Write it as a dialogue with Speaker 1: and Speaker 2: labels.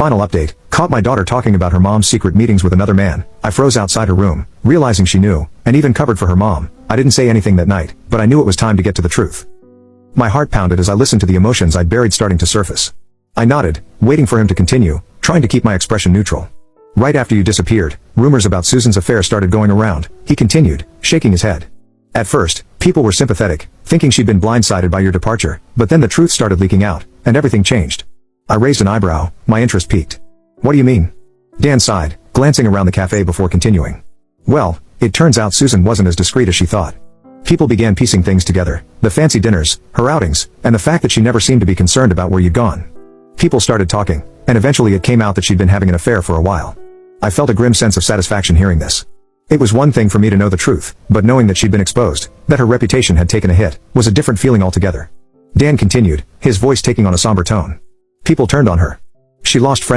Speaker 1: Final update, caught my daughter talking about her mom's secret meetings with another man. I froze outside her room, realizing she knew, and even covered for her mom. I didn't say anything that night, but I knew it was time to get to the truth. My heart pounded as I listened to the emotions I'd buried starting to surface. I nodded, waiting for him to continue, trying to keep my expression neutral. Right after you disappeared, rumors about Susan's affair started going around, he continued, shaking his head. At first, people were sympathetic, thinking she'd been blindsided by your departure, but then the truth started leaking out, and everything changed. I raised an eyebrow, my interest piqued. What do you mean? Dan sighed, glancing around the cafe before continuing. Well, it turns out Susan wasn't as discreet as she thought. People began piecing things together, the fancy dinners, her outings, and the fact that she never seemed to be concerned about where you'd gone. People started talking, and eventually it came out that she'd been having an affair for a while. I felt a grim sense of satisfaction hearing this. It was one thing for me to know the truth, but knowing that she'd been exposed, that her reputation had taken a hit, was a different feeling altogether. Dan continued, his voice taking on a somber tone. People turned on her. She lost friends.